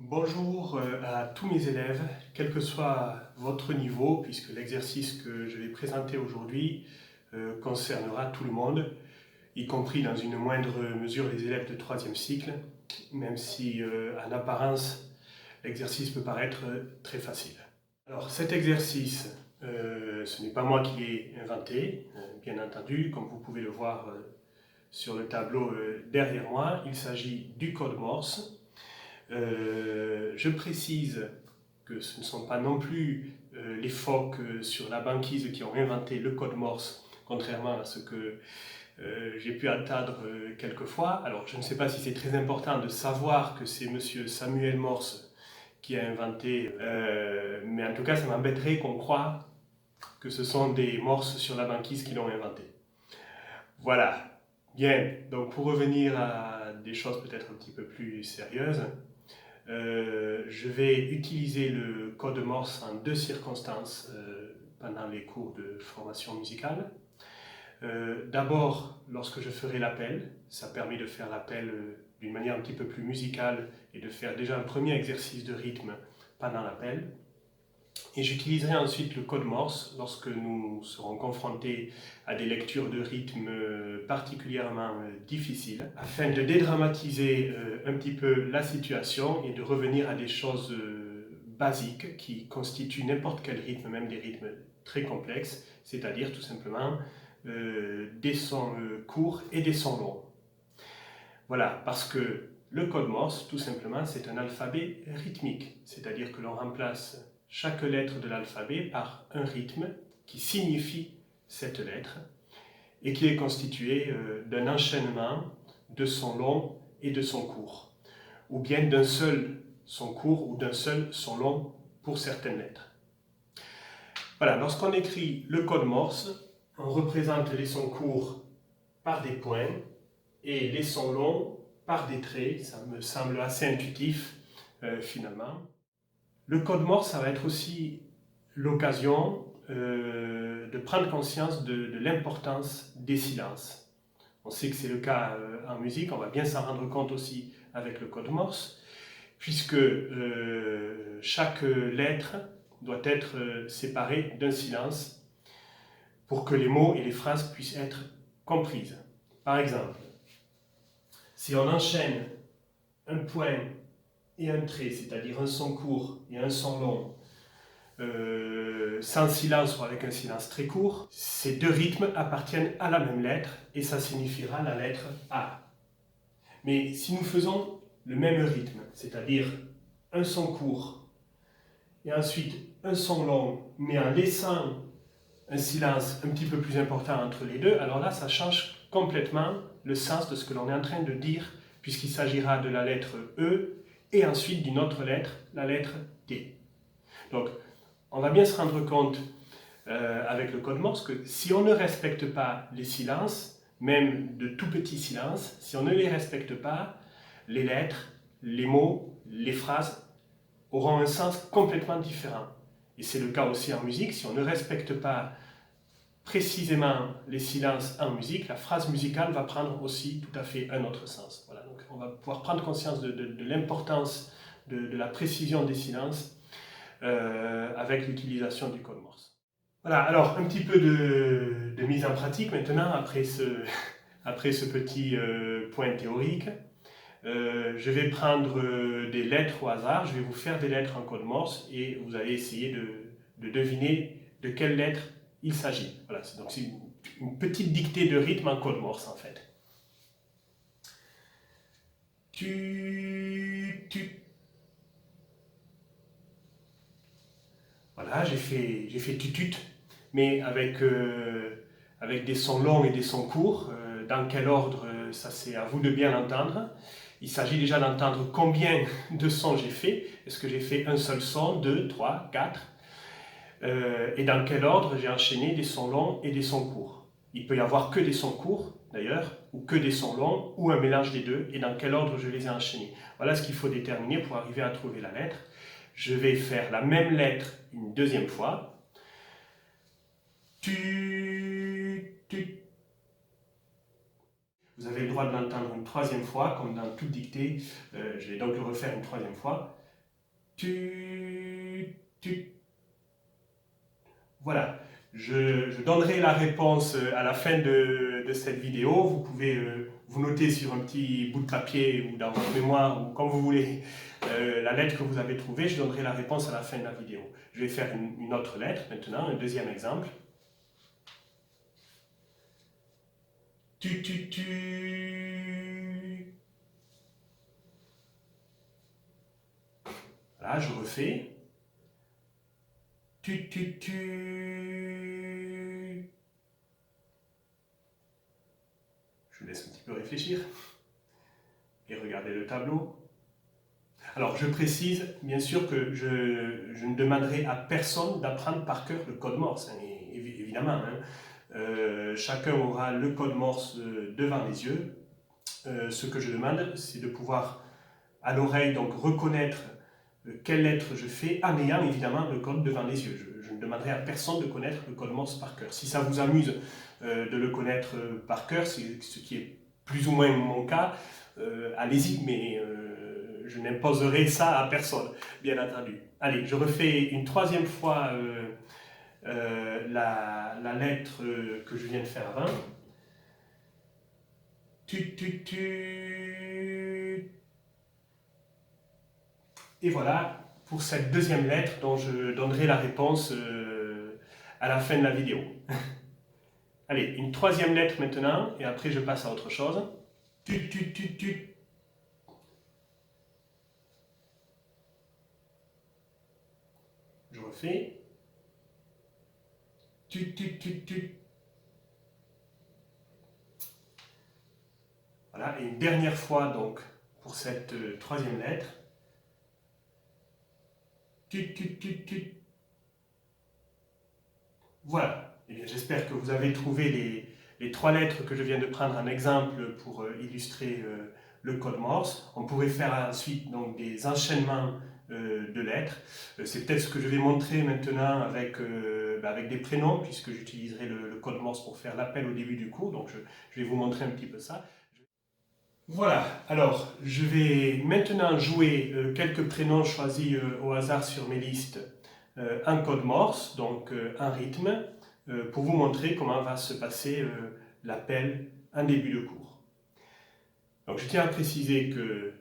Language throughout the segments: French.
Bonjour à tous mes élèves, quel que soit votre niveau, puisque l'exercice que je vais présenter aujourd'hui concernera tout le monde, y compris dans une moindre mesure les élèves de troisième cycle, même si en apparence l'exercice peut paraître très facile. Alors cet exercice, ce n'est pas moi qui l'ai inventé, bien entendu, comme vous pouvez le voir sur le tableau derrière moi, il s'agit du code Morse. Je précise que ce ne sont pas non plus les phoques sur la banquise qui ont inventé le code Morse, contrairement à ce que j'ai pu entendre quelquefois. Alors je ne sais pas si c'est très important de savoir que c'est monsieur Samuel Morse qui a inventé, mais en tout cas ça m'embêterait qu'on croie que ce sont des Morses sur la banquise qui l'ont inventé. Voilà. Bien, donc pour revenir à des choses peut-être un petit peu plus sérieuses, je vais utiliser le code Morse en deux circonstances pendant les cours de formation musicale. D'abord, lorsque je ferai l'appel, ça permet de faire l'appel d'une manière un petit peu plus musicale et de faire déjà un premier exercice de rythme pendant l'appel. Et j'utiliserai ensuite le code Morse lorsque nous serons confrontés à des lectures de rythme particulièrement difficiles, afin de dédramatiser un petit peu la situation et de revenir à des choses basiques qui constituent n'importe quel rythme, même des rythmes très complexes, c'est-à-dire tout simplement des sons courts et des sons longs. Voilà, parce que le code Morse, tout simplement, c'est un alphabet rythmique, c'est-à-dire que l'on remplace chaque lettre de l'alphabet par un rythme qui signifie cette lettre et qui est constitué d'un enchaînement de sons longs et de sons courts, ou bien d'un seul son court ou d'un seul son long pour certaines lettres. Voilà, lorsqu'on écrit le code Morse, on représente les sons courts par des points et les sons longs par des traits. Ça me semble assez intuitif finalement. Le code Morse, ça va être aussi l'occasion de prendre conscience de l'importance des silences. On sait que c'est le cas en musique, on va bien s'en rendre compte aussi avec le code Morse, puisque chaque lettre doit être séparée d'un silence pour que les mots et les phrases puissent être comprises. Par exemple, si on enchaîne un point et un trait, c'est-à-dire un son court et un son long, sans silence ou avec un silence très court, ces deux rythmes appartiennent à la même lettre et ça signifiera la lettre A. Mais si nous faisons le même rythme, c'est-à-dire un son court et ensuite un son long, mais en laissant un silence un petit peu plus important entre les deux, alors là, ça change complètement le sens de ce que l'on est en train de dire, puisqu'il s'agira de la lettre E et ensuite d'une autre lettre, la lettre D. Donc, on va bien se rendre compte avec le code Morse que si on ne respecte pas les silences, même de tout petits silences, si on ne les respecte pas, les lettres, les mots, les phrases auront un sens complètement différent. Et c'est le cas aussi en musique, si on ne respecte pas précisément les silences en musique, la phrase musicale va prendre aussi tout à fait un autre sens. Voilà, donc on va pouvoir prendre conscience de l'importance de la précision des silences avec l'utilisation du code Morse. Voilà, alors un petit peu de mise en pratique maintenant, après ce petit point théorique. Je vais prendre des lettres au hasard, je vais vous faire des lettres en code Morse et vous allez essayer de deviner de quelle lettre il s'agit. Voilà, donc c'est une petite dictée de rythme en code Morse en fait. Tu. Voilà, j'ai fait tutut, mais avec des sons longs et des sons courts. Dans quel ordre, ça c'est à vous de bien l'entendre. Il s'agit déjà d'entendre combien de sons j'ai fait. Est-ce que j'ai fait un seul son, 2, 3, 4 et dans quel ordre j'ai enchaîné des sons longs et des sons courts. Il peut y avoir que des sons courts, d'ailleurs, ou que des sons longs, ou un mélange des deux, et dans quel ordre je les ai enchaînés. Voilà ce qu'il faut déterminer pour arriver à trouver la lettre. Je vais faire la même lettre une deuxième fois. Tu. Vous avez le droit de l'entendre une troisième fois, comme dans toute dictée. Je vais donc le refaire une troisième fois. tu, tu. Voilà. Je donnerai la réponse à la fin de cette vidéo. Vous pouvez vous noter sur un petit bout de papier ou dans votre mémoire ou comme vous voulez la lettre que vous avez trouvée. Je donnerai la réponse à la fin de la vidéo. Je vais faire une autre lettre maintenant, un deuxième exemple. Tu. Voilà, je refais. Tu. Je vous laisse un petit peu réfléchir et regarder le tableau. Alors, je précise, bien sûr, que je ne demanderai à personne d'apprendre par cœur le code Morse, hein, évidemment. Hein. Chacun aura le code Morse devant les yeux. Ce que je demande, c'est de pouvoir, à l'oreille, donc reconnaître quelle lettre je fais, en ayant évidemment le code devant les yeux. Je ne demanderai à personne de connaître le code Morse par cœur. Si ça vous amuse de le connaître par cœur, c'est ce qui est plus ou moins mon cas, allez-y, mais je n'imposerai ça à personne, bien entendu. Allez, je refais une troisième fois la lettre que je viens de faire avant. Et voilà pour cette deuxième lettre dont je donnerai la réponse à la fin de la vidéo. Allez, une troisième lettre maintenant, et après je passe à autre chose. Je refais. Voilà, et une dernière fois donc pour cette troisième lettre. Voilà. Eh bien, j'espère que vous avez trouvé les trois lettres que je viens de prendre en exemple pour illustrer le code Morse. On pourrait faire ensuite donc, des enchaînements de lettres. C'est peut-être ce que je vais montrer maintenant avec des prénoms, puisque j'utiliserai le code Morse pour faire l'appel au début du cours. Donc je vais vous montrer un petit peu ça. Voilà, alors je vais maintenant jouer quelques prénoms choisis au hasard sur mes listes en code Morse, donc en rythme, pour vous montrer comment va se passer l'appel en début de cours. Donc je tiens à préciser que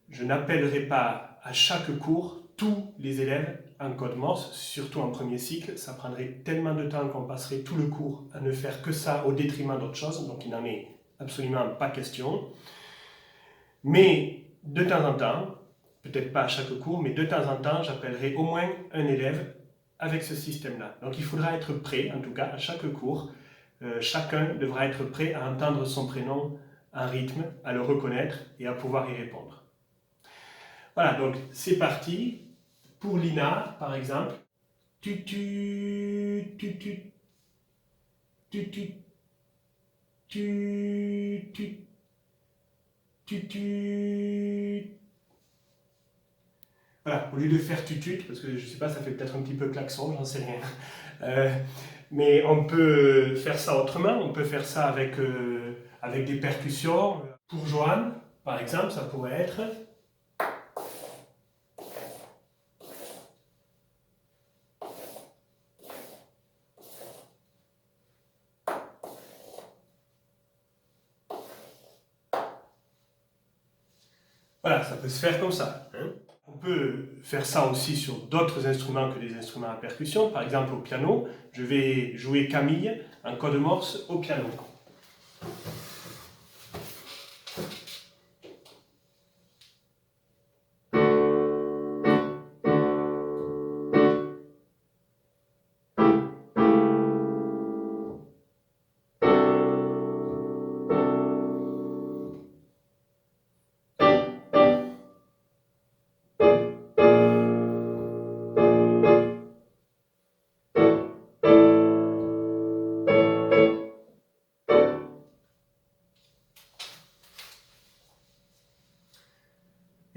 je n'appellerai pas à chaque cours tous les élèves en code Morse, surtout en premier cycle. Ça prendrait tellement de temps qu'on passerait tout le cours à ne faire que ça au détriment d'autres choses, donc il n'en est absolument pas question. Mais de temps en temps, peut-être pas à chaque cours, mais de temps en temps, j'appellerai au moins un élève avec ce système-là. Donc il faudra être prêt, en tout cas, à chaque cours. Chacun devra être prêt à entendre son prénom en rythme, à le reconnaître et à pouvoir y répondre. Voilà, donc c'est parti. Pour Lina, par exemple. Voilà, au lieu de faire tutut, parce que je sais pas, ça fait peut-être un petit peu klaxon, j'en sais rien. Mais on peut faire ça autrement, on peut faire ça avec des percussions. Pour Joanne, par exemple, ça pourrait être... Voilà, ça peut se faire comme ça. Hein. On peut faire ça aussi sur d'autres instruments que des instruments à percussion. Par exemple, au piano, je vais jouer Camille en code Morse au piano.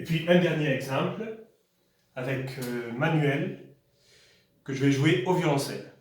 Et puis un dernier exemple avec Manuel que je vais jouer au violoncelle.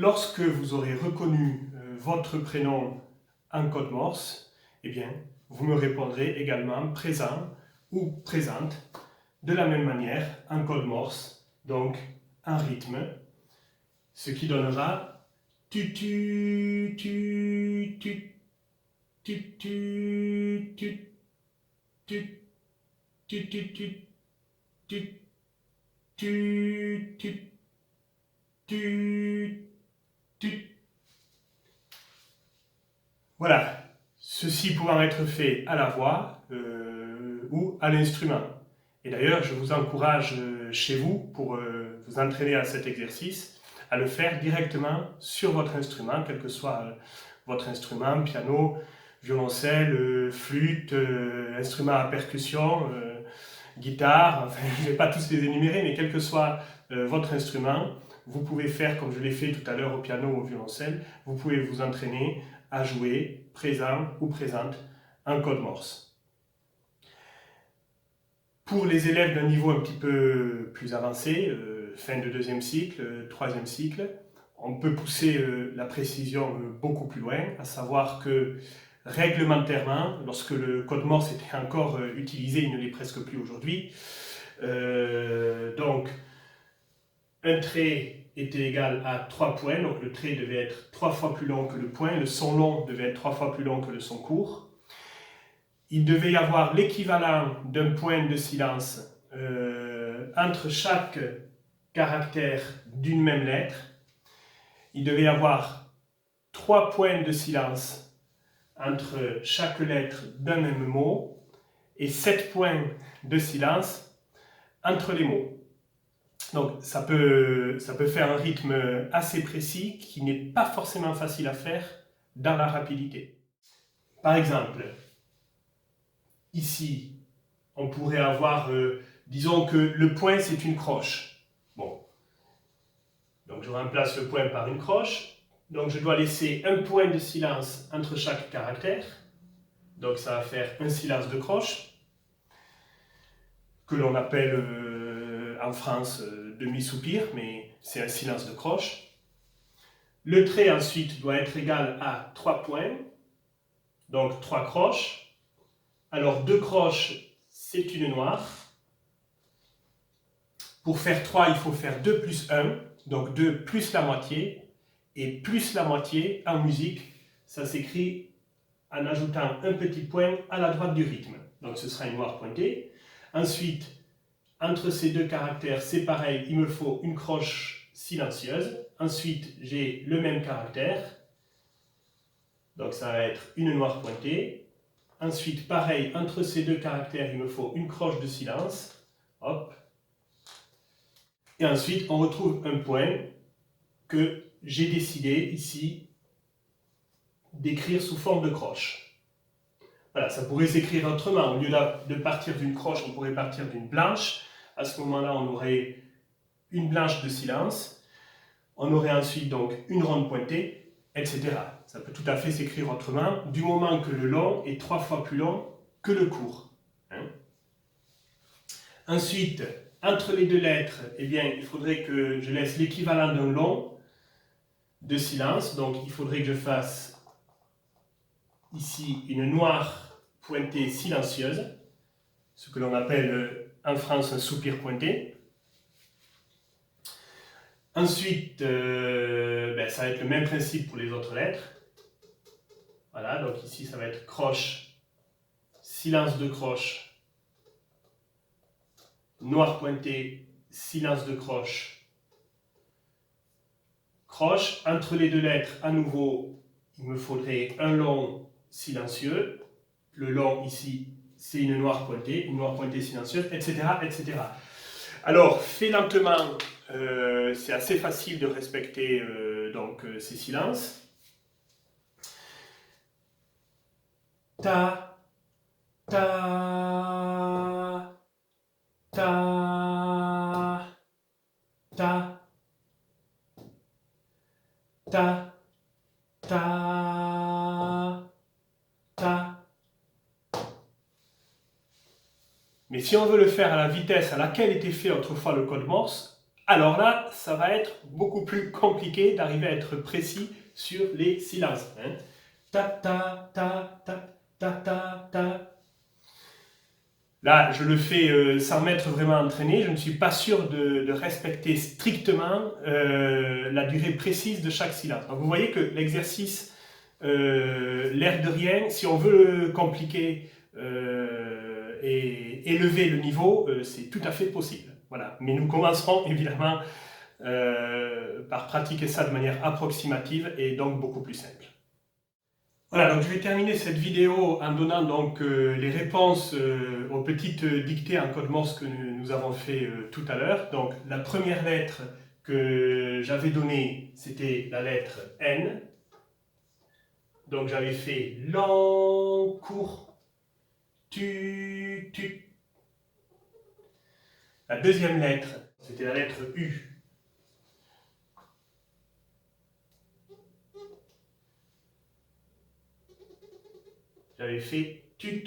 lorsque vous aurez reconnu votre prénom en code Morse, eh bien, vous me répondrez également présent ou présente de la même manière en code Morse, donc en rythme, ce qui donnera tu tu tu tu tu tu tu tu tu tu tu tu tu tu tu tu. Voilà, ceci pouvant être fait à la voix ou à l'instrument. Et d'ailleurs, je vous encourage chez vous, pour vous entraîner à cet exercice, à le faire directement sur votre instrument, quel que soit votre instrument, piano, violoncelle, flûte, instrument à percussion, guitare, enfin, je ne vais pas tous les énumérer, mais quel que soit votre instrument, vous pouvez faire comme je l'ai fait tout à l'heure au piano ou au violoncelle, vous pouvez vous entraîner à jouer présent ou présente en code Morse. Pour les élèves d'un niveau un petit peu plus avancé, fin de deuxième cycle, troisième cycle, on peut pousser la précision beaucoup plus loin, à savoir que réglementairement, lorsque le code Morse était encore utilisé, il ne l'est presque plus aujourd'hui, donc un trait était égal à 3 points, donc le trait devait être 3 fois plus long que le point, le son long devait être 3 fois plus long que le son court. Il devait y avoir l'équivalent d'un point de silence entre chaque caractère d'une même lettre. Il devait y avoir 3 points de silence entre chaque lettre d'un même mot et 7 points de silence entre les mots. Donc ça peut faire un rythme assez précis qui n'est pas forcément facile à faire dans la rapidité. Par exemple, ici, on pourrait avoir, disons que le point c'est une croche. Bon, donc je remplace le point par une croche. Donc je dois laisser un point de silence entre chaque caractère. Donc ça va faire un silence de croche, que l'on appelle en France demi-soupir, mais c'est un silence de croche. Le trait ensuite doit être égal à 3 points, donc 3 croches. Alors 2 croches, c'est une noire. Pour faire 3, il faut faire 2 plus 1, donc 2 plus la moitié, et plus la moitié en musique, ça s'écrit en ajoutant un petit point à la droite du rythme. Donc ce sera une noire pointée. Ensuite, entre ces deux caractères, c'est pareil, il me faut une croche silencieuse. Ensuite, j'ai le même caractère, donc ça va être une noire pointée. Ensuite, pareil, entre ces deux caractères, il me faut une croche de silence. Hop. Et ensuite, on retrouve un point que j'ai décidé ici d'écrire sous forme de croche. Voilà, ça pourrait s'écrire autrement. Au lieu de partir d'une croche, on pourrait partir d'une blanche. À ce moment-là, on aurait une blanche de silence. On aurait ensuite donc une ronde pointée, etc. Ça peut tout à fait s'écrire autrement, du moment que le long est 3 fois plus long que le court. Hein? Ensuite, entre les deux lettres, eh bien, il faudrait que je laisse l'équivalent d'un long de silence. Donc, il faudrait que je fasse ici une noire pointée silencieuse, ce que l'on appelle en France un soupir pointé. Ensuite, ça va être le même principe pour les autres lettres. Voilà, donc ici ça va être croche, silence de croche, noir pointé, silence de croche, croche. Entre les deux lettres, à nouveau, il me faudrait un long silencieux. Le long ici, c'est une noire pointée silencieuse, etc., etc. Alors, fait lentement, c'est assez facile de respecter ces silences. Ta, ta, ta, ta, ta, ta, ta. Mais si on veut le faire à la vitesse à laquelle était fait autrefois le code Morse, Alors là, ça va être beaucoup plus compliqué d'arriver à être précis sur les silences. Hein. Ta ta ta ta ta ta ta. Là, je le fais sans m'être vraiment entraîné. Je ne suis pas sûr de respecter strictement la durée précise de chaque silence. Donc vous voyez que l'exercice, l'air de rien, si on veut le compliquer et élever le niveau, c'est tout à fait possible. Voilà. Mais nous commencerons évidemment par pratiquer ça de manière approximative et donc beaucoup plus simple. Voilà, donc je vais terminer cette vidéo en donnant donc les réponses aux petites dictées en code Morse que nous avons fait tout à l'heure. Donc la première lettre que j'avais donnée, c'était la lettre N. Donc j'avais fait long, court, tu. La deuxième lettre, c'était la lettre U. J'avais fait tu,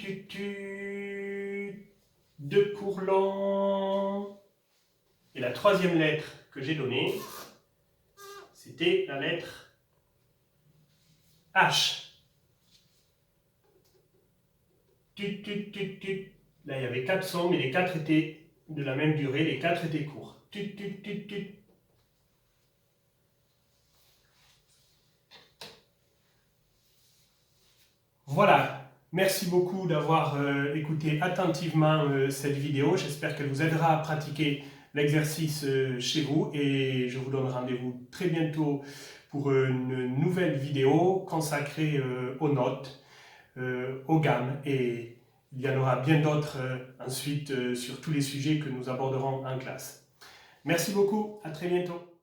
deux courts longs. Et la troisième lettre que j'ai donnée, c'était la lettre H. Tu. Là, il y avait 4 sons, mais les 4 étaient de la même durée, les 4 étaient courts. Tu. Voilà. Merci beaucoup d'avoir écouté attentivement cette vidéo. J'espère qu'elle vous aidera à pratiquer l'exercice chez vous et je vous donne rendez-vous très bientôt pour une nouvelle vidéo consacrée aux notes, aux gammes et il y en aura bien d'autres ensuite sur tous les sujets que nous aborderons en classe. Merci beaucoup, à très bientôt.